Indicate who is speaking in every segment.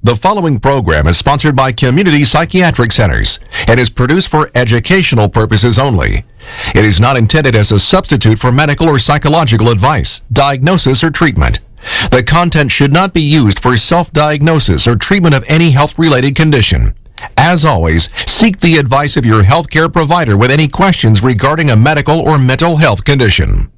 Speaker 1: The following program is sponsored by Community Psychiatric Centers and is produced for educational purposes only. It is not intended as a substitute for medical or psychological advice, diagnosis, or treatment. The content should not be used for self-diagnosis or treatment of any health-related condition. As always, seek the advice of your healthcare provider with any questions regarding a medical or mental health condition.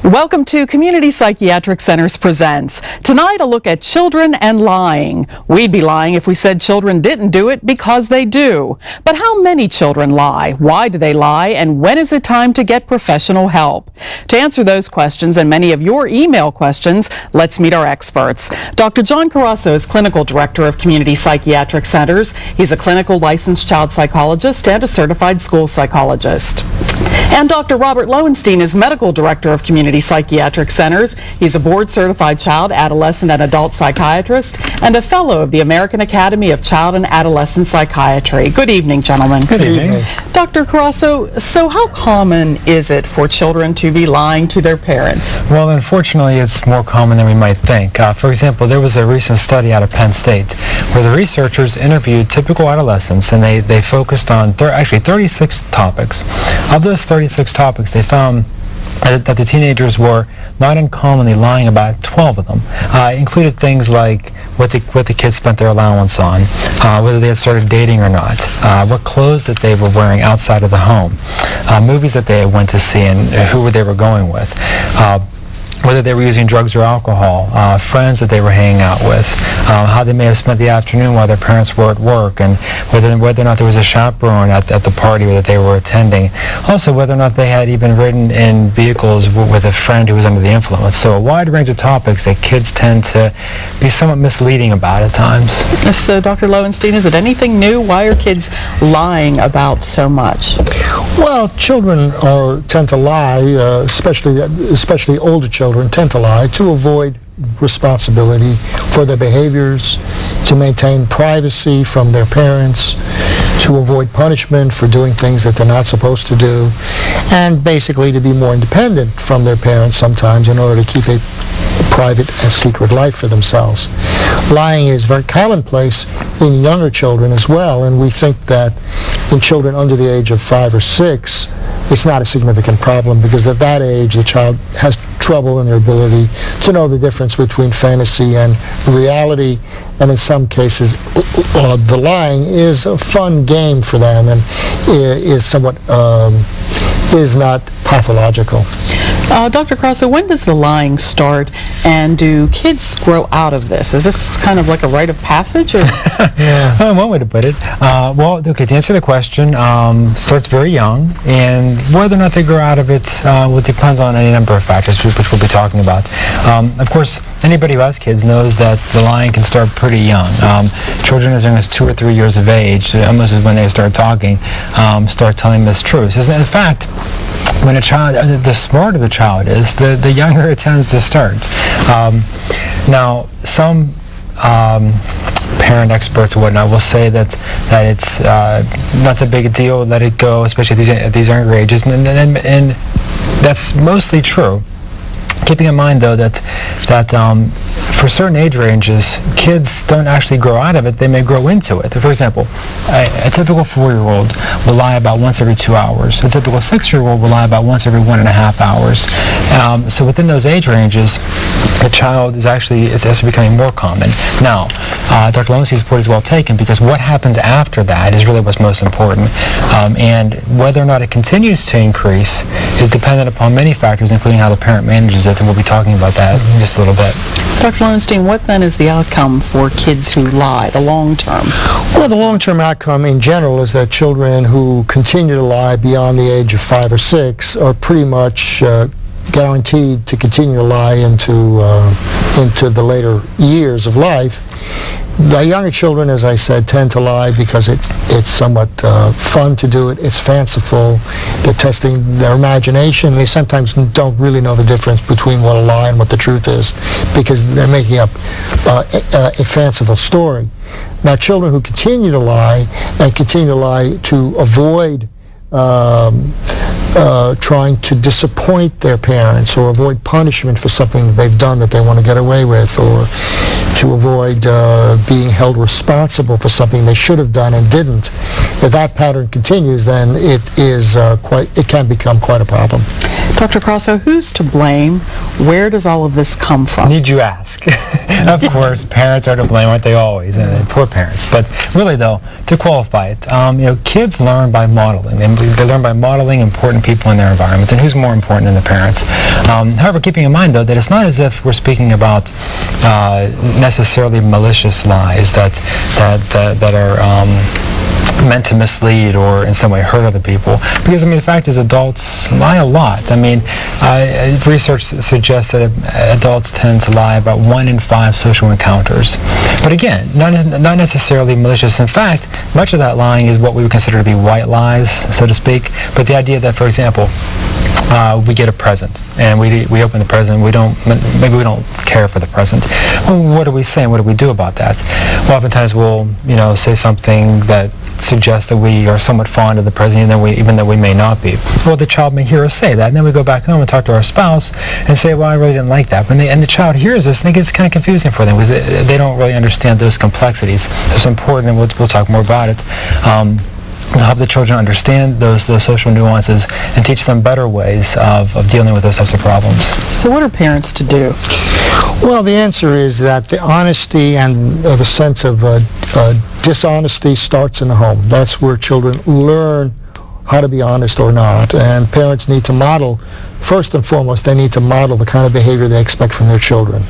Speaker 2: Welcome to Community Psychiatric Centers Presents. Tonight, a look at children and lying. We'd be lying if we said children didn't do it because they do. But how many children lie? Why do they lie? And when is it time to get professional help? To answer those questions and many of your email questions, let's meet our experts. Dr. John Carasso is Clinical Director of Community Psychiatric Centers. He's a clinical licensed child psychologist and a certified school psychologist. And Dr. Robert Lowenstein is Medical Director of Community Psychiatric Centers. He's a board-certified child, adolescent, and adult psychiatrist and a fellow of the American Academy of Child and Adolescent Psychiatry. Good evening, gentlemen.
Speaker 3: Good evening.
Speaker 2: Dr. Carasso, so how common is it for children to be lying to their parents?
Speaker 3: Well, unfortunately, it's more common than we might think. For example, there was a recent study out of Penn State where the researchers interviewed typical adolescents, and they focused on actually 36 topics. Of those 36 topics, they found that the teenagers were not uncommonly lying about 12 of them. Included things like what the kids spent their allowance on, whether they had started dating or not, what clothes that they were wearing outside of the home, movies that they went to see, and who they were going with. Whether they were using drugs or alcohol, friends that they were hanging out with, how they may have spent the afternoon while their parents were at work, and whether or not there was a chaperone at the party that they were attending. Also, whether or not they had even ridden in vehicles with a friend who was under the influence. So a wide range of topics that kids tend to be somewhat misleading about at times.
Speaker 2: So, Dr. Lowenstein, is it anything new? Why are kids lying about so much?
Speaker 4: Well, children tend to lie, especially older children tend to lie to avoid responsibility for their behaviors, to maintain privacy from their parents, to avoid punishment for doing things that they're not supposed to do, and basically to be more independent from their parents sometimes in order to keep a private and secret life for themselves. Lying is very commonplace in younger children as well, and we think that in children under the age of 5 or 6, it's not a significant problem because at that age the child has trouble in their ability to know the difference between fantasy and reality, and in some cases the lying is a fun game for them and is not pathological.
Speaker 2: Dr. Carasso, when does the lying start, and do kids grow out of this? Is this kind of like a rite of passage? Or?
Speaker 3: Yeah. One way to put it. Well, okay, to answer the question, starts very young, and whether or not they grow out of it depends on any number of factors, which we'll be talking about. Of course, anybody who has kids knows that the lying can start pretty young. Children as young as 2 or 3 years of age, almost as when they start talking, start telling mistruths. In fact, when a child, the smarter the child is, the younger it tends to start. Now, some parent experts and whatnot will say that it's not that big a deal, let it go, especially at these younger ages, and that's mostly true. Keeping in mind, though, that for certain age ranges, kids don't actually grow out of it, they may grow into it. For example, a typical 4-year-old will lie about once every 2 hours. A typical 6-year-old will lie about once every 1.5 hours. So within those age ranges, the child is actually becoming more common. Now, Dr. Lowenstein's point is well taken, because what happens after that is really what's most important. And whether or not it continues to increase is dependent upon many factors, including how the parent manages it, and we'll be talking about that in just a little bit.
Speaker 2: Dr. Lowenstein, what then is the outcome for kids who lie, the long term?
Speaker 4: Well, the long-term outcome in general is that children who continue to lie beyond the age of 5 or 6 are pretty much guaranteed to continue to lie into the later years of life. The younger children, as I said, tend to lie because it's somewhat fun to do it. It's fanciful. They're testing their imagination. They sometimes don't really know the difference between what a lie and what the truth is because they're making up a fanciful story. Now, children who continue to lie and continue to lie to avoid trying to disappoint their parents or avoid punishment for something they've done that they want to get away with, or to avoid being held responsible for something they should have done and didn't. If that pattern continues, then it can become quite a problem.
Speaker 2: Dr. Crosso, who's to blame? Where does all of this come from?
Speaker 3: Need you ask? Of course, parents are to blame, aren't they always? And poor parents. But really, though, to qualify it, kids learn by modeling. They learn by modeling important people in their environments, and who's more important than the parents. However, keeping in mind, though, that it's not as if we're speaking about necessarily malicious lies that are meant to mislead or in some way hurt other people, because the fact is adults lie a lot. Research suggests that adults tend to lie about 1 in 5 social encounters, but again, not necessarily malicious. In fact, much of that lying is what we would consider to be white lies, so to speak. But the idea that, for example, we get a present and we open the present, maybe we don't care for the present. Well, what do we say and what do we do about that? Well, oftentimes we'll say something that suggests that we are somewhat fond of the present, even though we may not be. Well, the child may hear us say that, and then we go back home and talk to our spouse and say, well, I really didn't like that. And the child hears this, and it gets kind of confusing for them because they don't really understand those complexities. So it's important, and we'll talk more about it. To help the children understand those social nuances and teach them better ways of dealing with those types of problems.
Speaker 2: So what are parents to do?
Speaker 4: Well, the answer is that the honesty and the sense of dishonesty starts in the home. That's where children learn how to be honest or not, and parents need to model. First and foremost, they need to model the kind of behavior they expect from their children.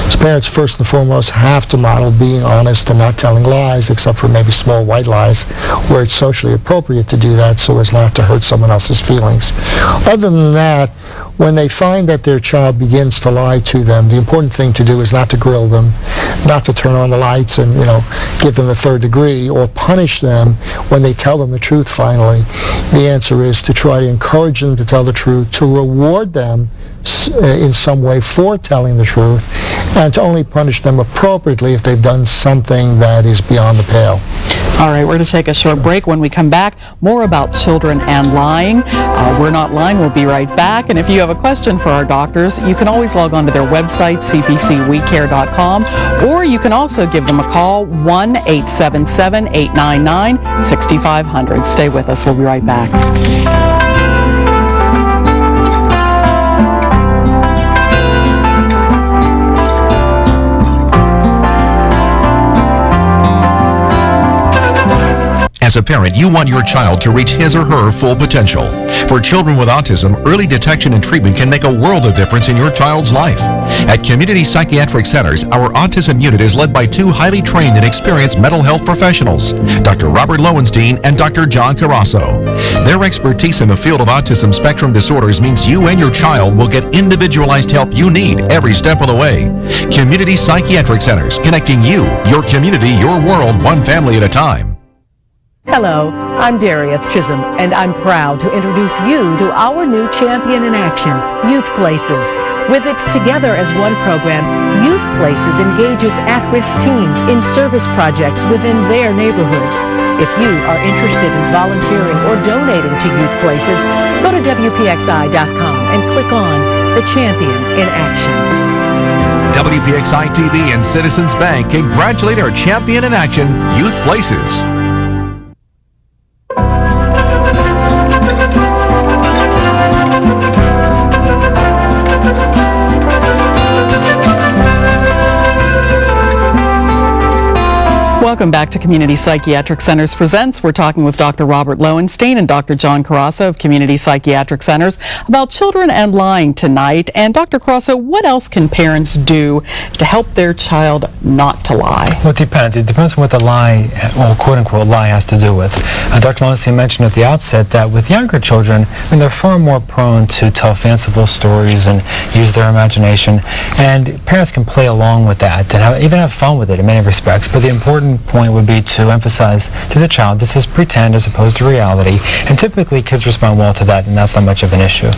Speaker 4: So parents, first and foremost, have to model being honest and not telling lies, except for maybe small white lies, where it's socially appropriate to do that so as not to hurt someone else's feelings. Other than that, when they find that their child begins to lie to them, the important thing to do is not to grill them, not to turn on the lights and, give them the third degree or punish them when they tell them the truth finally. The answer is to try to encourage them to tell the truth, to reward them in some way for telling the truth, and to only punish them appropriately if they've done something that is beyond the pale.
Speaker 2: All right, we're going to take a short break. When we come back, more about children and lying. We're Not Lying. We'll be right back. And if you have a question for our doctors, you can always log on to their website, cpcwecare.com, or you can also give them a call, 1-877-899-6500. Stay with us. We'll be right back.
Speaker 1: As a parent, you want your child to reach his or her full potential. For children with autism, early detection and treatment can make a world of difference in your child's life. At Community Psychiatric Centers, our autism unit is led by 2 highly trained and experienced mental health professionals, Dr. Robert Lowenstein and Dr. John Carasso. Their expertise in the field of autism spectrum disorders means you and your child will get individualized help you need every step of the way. Community Psychiatric Centers, connecting you, your community, your world, one family at a time.
Speaker 5: Hello, I'm Darieth Chisholm, and I'm proud to introduce you to our new champion in action, Youth Places. With its Together as One program, Youth Places engages at-risk teens in service projects within their neighborhoods. If you are interested in volunteering or donating to Youth Places, go to WPXI.com and click on the Champion in Action.
Speaker 1: WPXI TV and Citizens Bank congratulate our champion in action, Youth Places.
Speaker 2: Welcome back to Community Psychiatric Centers Presents. We're talking with Dr. Robert Lowenstein and Dr. John Carasso of Community Psychiatric Centers about children and lying tonight. And Dr. Carasso, what else can parents do to help their child not to lie?
Speaker 3: Well, it depends. It depends on what the lie, or quote-unquote lie, has to do with. Dr. Lowenstein mentioned at the outset that with younger children, they're far more prone to tell fanciful stories and use their imagination. And parents can play along with that and even have fun with it in many respects. But the important point would be to emphasize to the child this is pretend as opposed to reality, and typically kids respond well to that, and that's not much of an issue.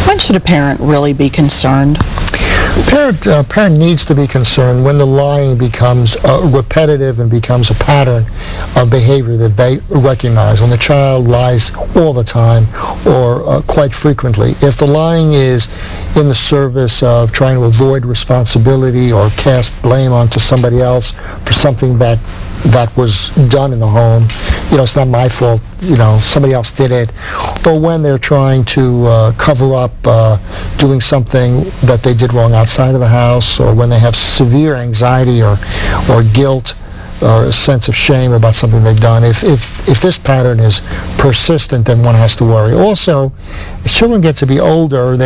Speaker 2: When should a parent really be concerned?
Speaker 4: Parent needs to be concerned when the lying becomes repetitive and becomes a pattern of behavior that they recognize. When the child lies all the time or quite frequently. If the lying is in the service of trying to avoid responsibility or cast blame onto somebody else for something that was done in the home, it's not my fault, somebody else did it, or when they're trying to cover up doing something that they did wrong outside of the house, or when they have severe anxiety or guilt or a sense of shame about something they've done. If this pattern is persistent, then one has to worry. Also, as children get to be older,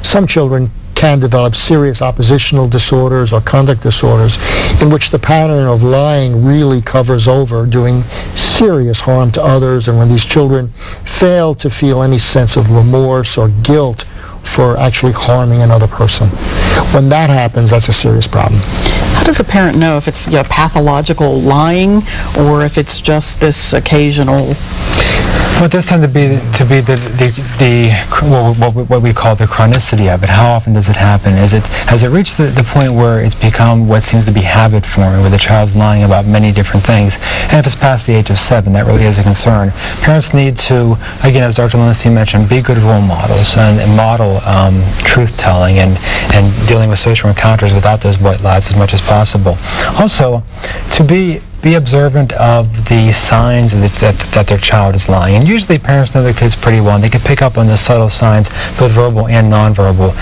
Speaker 4: some children can develop serious oppositional disorders or conduct disorders in which the pattern of lying really covers over, doing serious harm to others. And when these children fail to feel any sense of remorse or guilt for actually harming another person, when that happens, that's a serious problem.
Speaker 2: How does a parent know if it's pathological lying or if it's just this occasional?
Speaker 3: Well, it does tend to be what we call the chronicity of it. How often does it happen? Has it reached the point where it's become what seems to be habit forming, where the child's lying about many different things? And if it's past the age of 7, that really is a concern. Parents need to, again, as Dr. Lowenstein mentioned, be good role models and model truth-telling and dealing with social encounters without those white lies as much as possible. Also, to be observant of the signs that their child is lying. And usually parents know their kids pretty well, and they can pick up on the subtle signs, both verbal and nonverbal.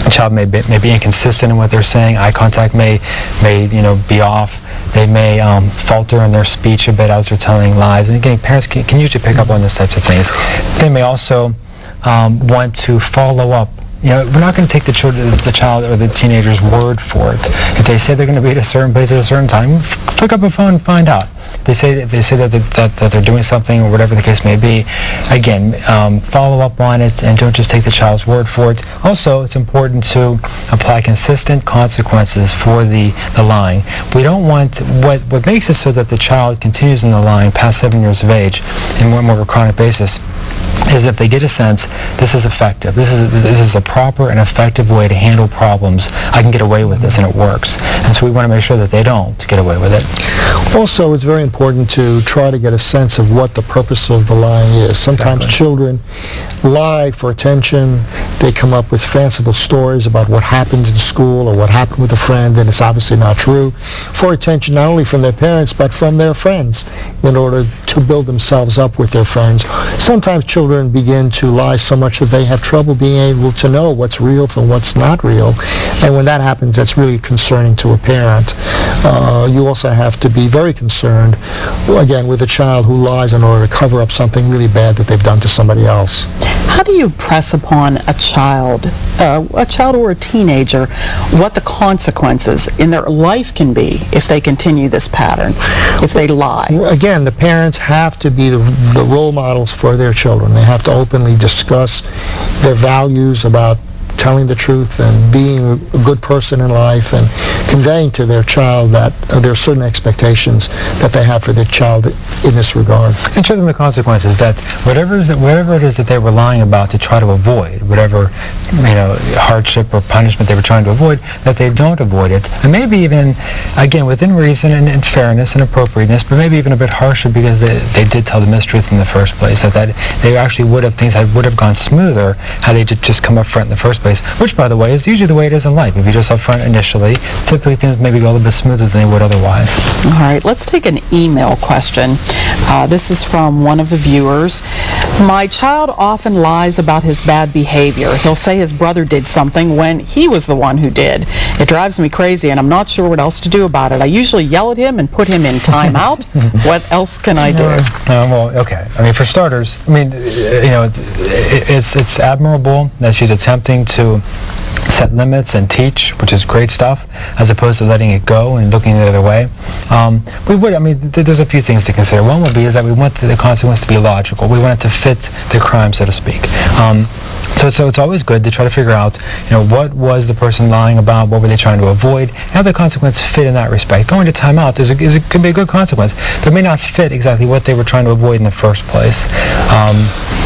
Speaker 3: The child may be inconsistent in what they're saying. Eye contact may be off. They may falter in their speech a bit as they're telling lies. And again, parents can usually pick up on those types of things. They may also want to follow up. We're not going to take the child or the teenager's word for it. If they say they're going to be at a certain place at a certain time, pick up a phone and find out. They say that they're doing something or whatever the case may be. Again, follow up on it and don't just take the child's word for it. Also, it's important to apply consistent consequences for the lying. We don't want what makes it so that the child continues in the lying past 7 years of age and more of a chronic basis is if they get a sense this is effective. This is a proper and effective way to handle problems. I can get away with this and it works. And so we want to make sure that they don't get away with it.
Speaker 4: Also, it's very important to try to get a sense of what the purpose of the lying is. Sometimes children lie for attention. They come up with fanciful stories about what happened in school or what happened with a friend, and it's obviously not true. For attention not only from their parents, but from their friends in order to build themselves up with their friends. Sometimes children begin to lie so much that they have trouble being able to know what's real from what's not real. And when that happens, that's really concerning to a parent. You also have to be very concerned, again, with a child who lies in order to cover up something really bad that they've done to somebody else.
Speaker 2: How do you press upon a child or a teenager, what the consequences in their life can be if they continue this pattern, if they lie?
Speaker 4: Again, the parents have to be the role models for their children. They have to openly discuss their values about telling the truth and being a good person in life and conveying to their child that there are certain expectations that they have for their child in this regard.
Speaker 3: And show them the consequences, that whatever it is that they were lying about to try to avoid, whatever hardship or punishment they were trying to avoid, that they don't avoid it. And maybe even, again, within reason and fairness and appropriateness, but maybe even a bit harsher because they did tell the mistruth in the first place, that they actually things would have gone smoother had they just come up front in the first place place, which, by the way, is usually the way it is in life. If you just up front initially, typically things maybe go a little bit smoother than they would otherwise.
Speaker 2: All right, let's take an email question. This is from one of the viewers. My child often lies about his bad behavior. He'll say his brother did something when he was the one who did. It drives me crazy, and I'm not sure what else to do about it. I usually yell at him and put him in timeout. What else can I do?
Speaker 3: Well, okay. I mean, for starters, it's admirable that she's attempting to set limits and teach, which is great stuff, as opposed to letting it go and looking the other way. There's a few things to consider. One would be is that we want the consequence to be logical. We want it to fit the crime, so to speak. So it's always good to try to figure out, what was the person lying about, what were they trying to avoid, how the consequence fit in that respect. Going to timeout could be a good consequence, but may not fit exactly what they were trying to avoid in the first place.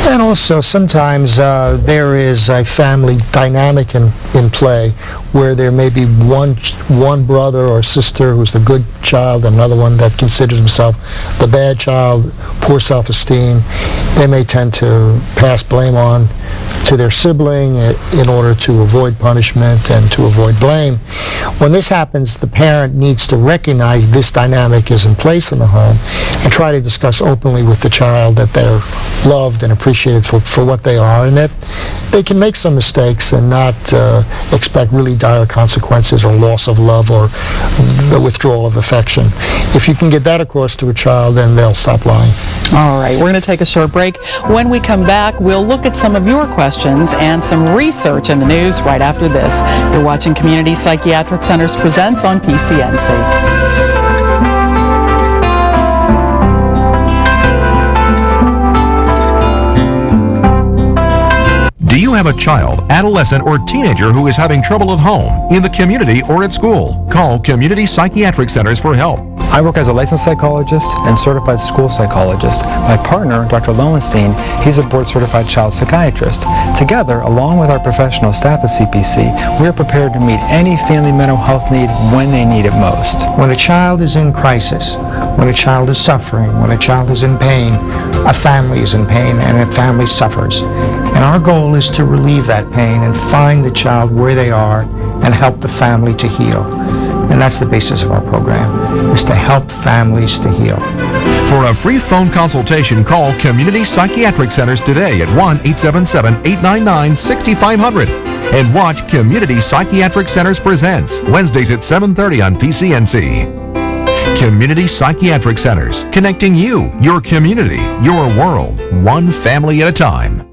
Speaker 4: And also, sometimes there is a family dynamic in play where there may be one brother or sister who's the good child, another one that considers himself the bad child, poor self-esteem. They may tend to pass blame on to their sibling in order to avoid punishment and to avoid blame. When this happens, the parent needs to recognize this dynamic is in place in the home and try to discuss openly with the child that they're loved and appreciated for what they are, and that they can make some mistakes and not expect really dire consequences or loss of love or the withdrawal of affection. If you can get that across to a child, then they'll stop lying.
Speaker 2: All right, we're going to take a short break. When we come back, we'll look at some of your questions and some research in the news right after this. You're watching Community Psychiatric Centers Presents on PCNC.
Speaker 1: Do you have a child, adolescent, or teenager who is having trouble at home, in the community, or at school? Call Community Psychiatric Centers for help.
Speaker 3: I work as a licensed psychologist and certified school psychologist. My partner, Dr. Lowenstein, he's a board-certified child psychiatrist. Together, along with our professional staff at CPC, we are prepared to meet any family mental health need when they need it most.
Speaker 6: When a child is in crisis, when a child is suffering, when a child is in pain, a family is in pain and a family suffers. And our goal is to relieve that pain and find the child where they are and help the family to heal. And that's the basis of our program, is to help families to heal.
Speaker 1: For a free phone consultation, call Community Psychiatric Centers today at 1-877-899-6500 and watch Community Psychiatric Centers Presents Wednesdays at 7:30 on PCNC. Community Psychiatric Centers, connecting you, your community, your world, one family at a time.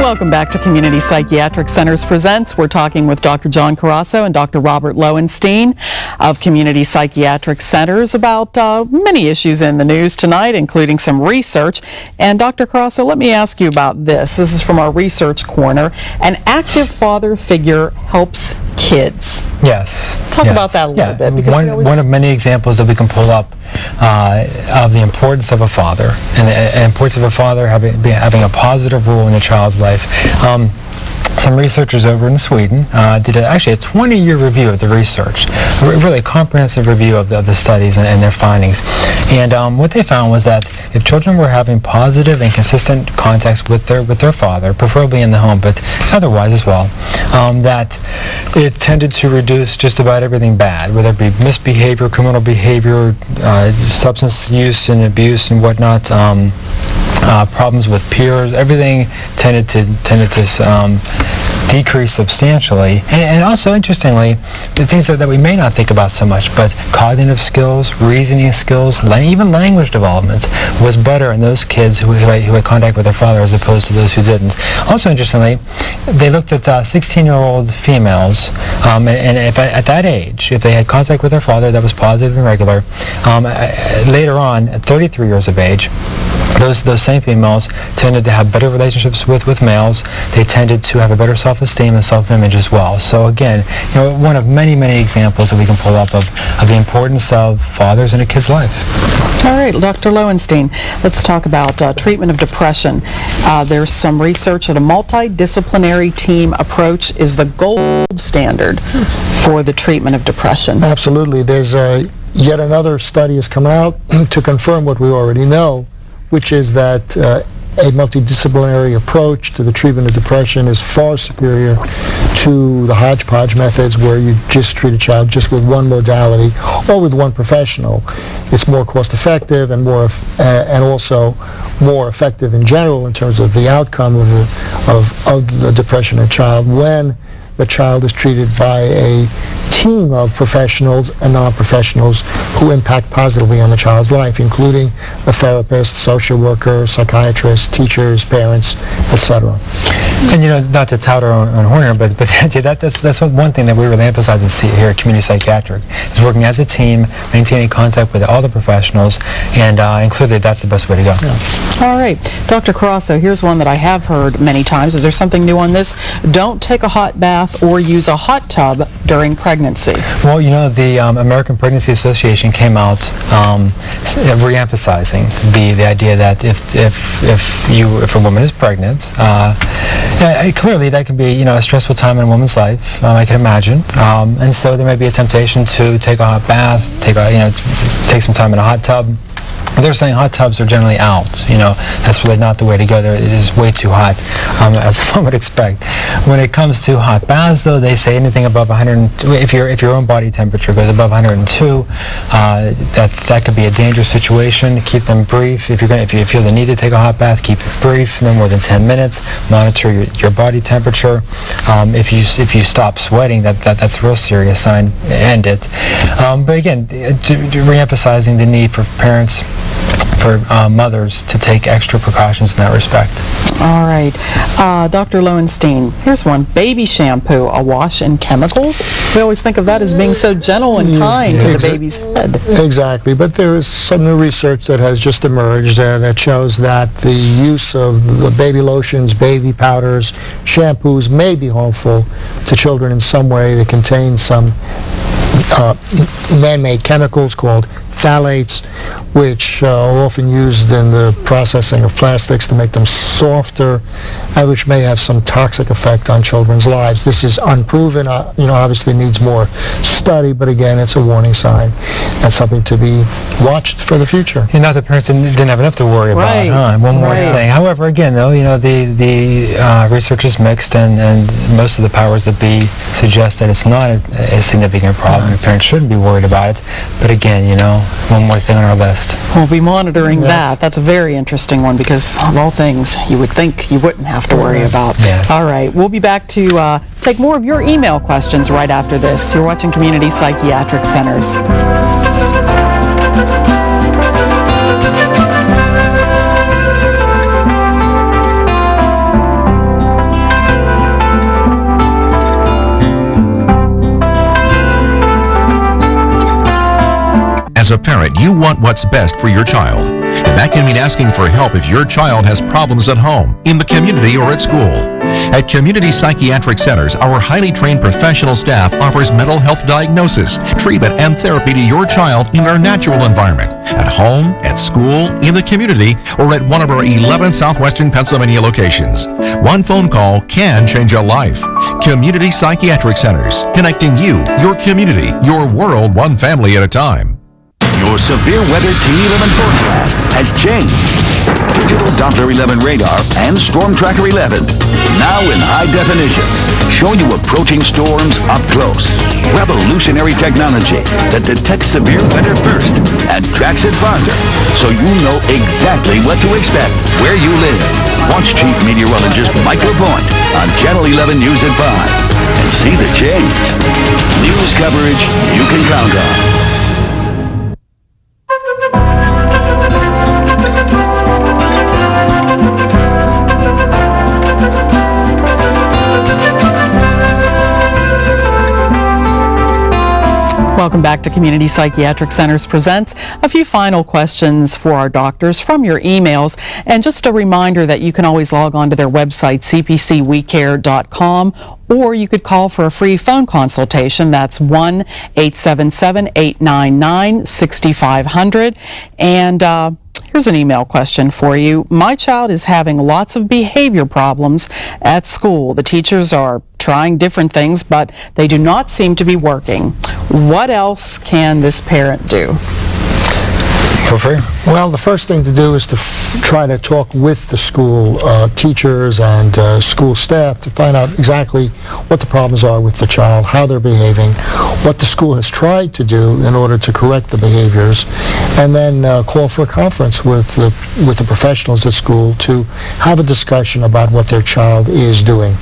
Speaker 2: Welcome back to Community Psychiatric Centers Presents. We're talking with Dr. John Carasso and Dr. Robert Lowenstein of Community Psychiatric Centers about many issues in the news tonight, including some research. And Dr. Carasso, let me ask you about this. This is from our research corner. An active father figure helps kids.
Speaker 3: Yes.
Speaker 2: Talk about that a little bit. Because
Speaker 3: one of many examples that we can pull up of the importance of a father and the importance of a father having a positive role in a child's life. Some researchers over in Sweden did actually a 20-year review of the research, a really comprehensive review of the studies and their findings. And what they found was that if children were having positive and consistent contacts with their father, preferably in the home, but otherwise as well, that it tended to reduce just about everything bad, whether it be misbehavior, criminal behavior, substance use and abuse and whatnot, problems with peers, everything tended to decrease substantially. And also, interestingly, the things that we may not think about so much, but cognitive skills, reasoning skills, even language development was better in those kids who had contact with their father as opposed to those who didn't. Also, interestingly, they looked at 16-year-old females, and if at that age, if they had contact with their father that was positive and regular, later on, at 33 years of age, those same females tended to have better relationships with males. They tended to have a better self self-esteem and self-image as well. So again, one of many, many examples that we can pull up of the importance of fathers in a kid's life.
Speaker 2: All right, Dr. Lowenstein, let's talk about treatment of depression. There's some research that a multidisciplinary team approach is the gold standard for the treatment of depression.
Speaker 4: Absolutely. There's yet another study has come out to confirm what we already know, which is that a multidisciplinary approach to the treatment of depression is far superior to the hodgepodge methods where you just treat a child just with one modality or with one professional. It's more cost effective and and also more effective in general in terms of the outcome of the depression in a child when the child is treated by a team of professionals and non-professionals who impact positively on the child's life, including a therapist, social worker, psychiatrist, teachers, parents, etc.
Speaker 3: And not to tout our own horn here, but that's one thing that we really emphasize here at Community Psychiatric is working as a team, maintaining contact with all the professionals, and clearly that's the best way to go.
Speaker 2: Yeah. All right, Dr. Carasso, here's one that I have heard many times. Is there something new on this? Don't take a hot bath or use a hot tub during pregnancy.
Speaker 3: Well, the American Pregnancy Association came out re-emphasizing the idea that if a woman is pregnant, clearly that can be a stressful time in a woman's life. I can imagine, and so there may be a temptation to take a hot bath, take some time in a hot tub. They're saying hot tubs are generally out. That's really not the way to go. It is way too hot, as one would expect. When it comes to hot baths, though, they say anything above 100. If your own body temperature goes above 102, that could be a dangerous situation. Keep them brief. If you feel the need to take a hot bath, keep it brief, no more than 10 minutes. Monitor your body temperature. If you stop sweating, that's a real serious sign. End it. But again, re-emphasizing the need for parents, for mothers to take extra precautions in that respect.
Speaker 2: All right. Dr. Lowenstein, here's one. Baby shampoo, a wash in chemicals? We always think of that as being so gentle and kind to the baby's head.
Speaker 4: Exactly, but there is some new research that has just emerged that shows that the use of the baby lotions, baby powders, shampoos may be harmful to children in some way. They contain some man-made chemicals called phthalates, which are often used in the processing of plastics to make them softer, and which may have some toxic effect on children's lives. This is unproven, obviously needs more study, but again, it's a warning sign and something to be watched for the future.
Speaker 3: Not that parents didn't have enough to worry about. One more thing. However, again, though, the research is mixed, and most of the powers that be suggest that it's not a significant problem. Parents shouldn't be worried about it. But again, one more thing on our list.
Speaker 2: We'll be monitoring that. That's a very interesting one because of all things you would think you wouldn't have to worry about.
Speaker 3: Yes.
Speaker 2: All right, we'll be back to take more of your email questions right after this. You're watching Community Psychiatric Centers.
Speaker 1: As a parent, you want what's best for your child. And that can mean asking for help if your child has problems at home, in the community, or at school. At Community Psychiatric Centers, our highly trained professional staff offers mental health diagnosis, treatment, and therapy to your child in their natural environment, at home, at school, in the community, or at one of our 11 southwestern Pennsylvania locations. One phone call can change a life. Community Psychiatric Centers, connecting you, your community, your world, one family at a time.
Speaker 7: Your severe weather T11 forecast has changed. Digital Doppler 11 radar and Storm Tracker 11, now in high definition, show you approaching storms up close. Revolutionary technology that detects severe weather first and tracks it farther, so you know exactly what to expect where you live. Watch Chief Meteorologist Michael Point on Channel 11 News at 5 and see the change. News coverage you can count on.
Speaker 2: Welcome back to Community Psychiatric Centers Presents. A few final questions for our doctors from your emails. And just a reminder that you can always log on to their website, cpcwecare.com, or you could call for a free phone consultation. That's 1-877-899-6500. And here's an email question for you. My child is having lots of behavior problems at school. The teachers are trying different things, but they do not seem to be working. What else can this parent do?
Speaker 3: Feel free.
Speaker 4: Well, the first thing to do is to try to talk with the school teachers and school staff to find out exactly what the problems are with the child, how they're behaving, what the school has tried to do in order to correct the behaviors, and then call for a conference with the professionals at school to have a discussion about what their child is doing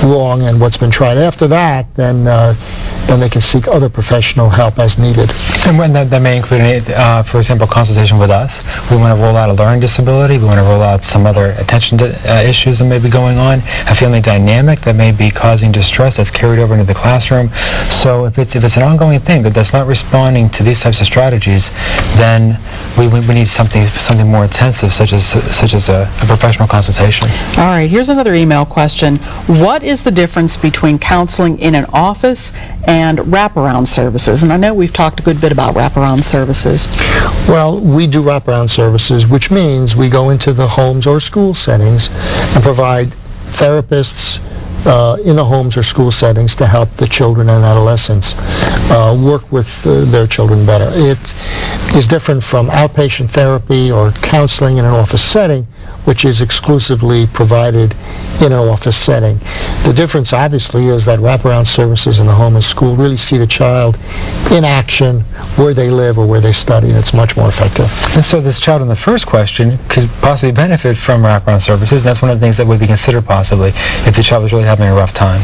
Speaker 4: wrong and what's been tried. After that, then they can seek other professional help as needed.
Speaker 3: And when that may include, for example, consultation with us. We want to roll out a learning disability. We want to roll out some other attention issues that may be going on, a family dynamic that may be causing distress that's carried over into the classroom. So if it's an ongoing thing that's not responding to these types of strategies, then we need something more intensive, such as a professional consultation.
Speaker 2: All right, here's another email question. What is the difference between counseling in an office and wraparound services? And I know we've talked a good bit about wraparound services.
Speaker 4: Well, we do wraparound services, which means we go into the homes or school settings and provide therapists in the homes or school settings to help the children and adolescents work with their children better. It is different from outpatient therapy or counseling in an office setting, which is exclusively provided in an office setting. The difference, obviously, is that wraparound services in the home and school really see the child in action where they live or where they study, and it's much more effective.
Speaker 3: And so this child in the first question could possibly benefit from wraparound services, and that's one of the things that would be considered possibly if the child was really having a rough time.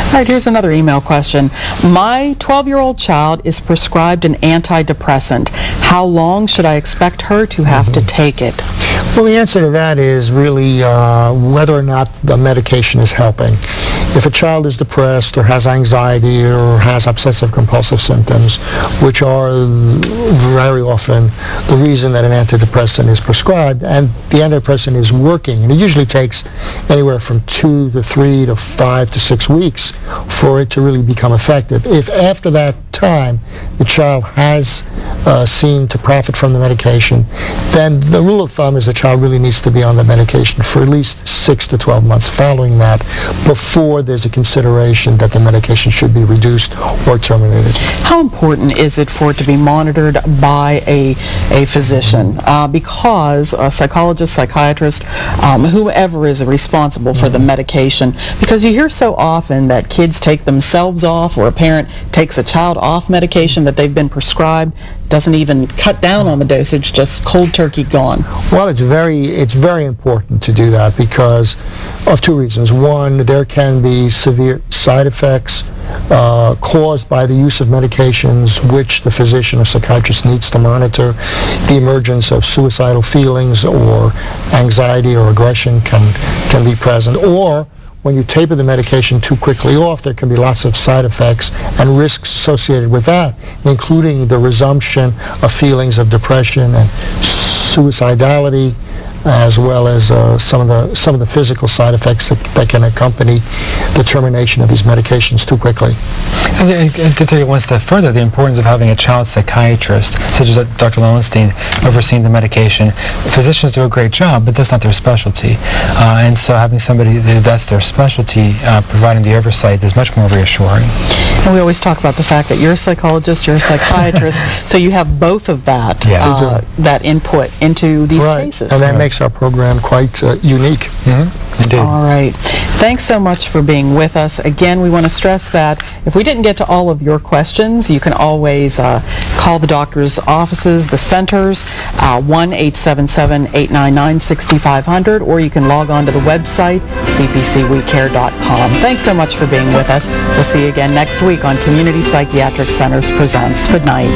Speaker 2: All right, here's another email question. My 12-year-old child is prescribed an antidepressant. How long should I expect her to have to take it?
Speaker 4: Well, the answer to that is really whether or not the medication is helping. If a child is depressed or has anxiety or has obsessive-compulsive symptoms, which are very often the reason that an antidepressant is prescribed, and the antidepressant is working, and it usually takes anywhere from 2 to 3 to 5 to 6 weeks for it to really become effective. If after that time the child has seemed to profit from the medication, then the rule of thumb is the child really needs to be on the medication for at least 6 to 12 months following that before there's a consideration that the medication should be reduced or terminated.
Speaker 2: How important is it for it to be monitored by a physician? Because a psychologist, psychiatrist, whoever is responsible for the medication, because you hear so often that kids take themselves off, or a parent takes a child off medication that they've been prescribed, doesn't even cut down on the dosage, just cold turkey gone.
Speaker 4: Well, it's very important to do that because of two reasons. One, there can be severe side effects caused by the use of medications which the physician or psychiatrist needs to monitor. The emergence of suicidal feelings or anxiety or aggression can be present. Or when you taper the medication too quickly off, there can be lots of side effects and risks associated with that, including the resumption of feelings of depression and suicidality, as well as some of the physical side effects that can accompany the termination of these medications too quickly.
Speaker 3: And to take it one step further, the importance of having a child psychiatrist, such as Dr. Lowenstein, overseeing the medication. Physicians do a great job, but that's not their specialty. And so having somebody that's their specialty providing the oversight is much more reassuring.
Speaker 2: And we always talk about the fact that you're a psychologist, you're a psychiatrist, so you have both of that, that input into these cases.
Speaker 4: And that makes our program quite unique.
Speaker 3: Indeed.
Speaker 2: All right. Thanks so much for being with us. Again, we want to stress that if we didn't get to all of your questions, you can always call the doctor's offices, the centers, 1-877-899-6500, or you can log on to the website, cpcwecare.com. Thanks so much for being with us. We'll see you again next week on Community Psychiatric Centers Presents. Good night.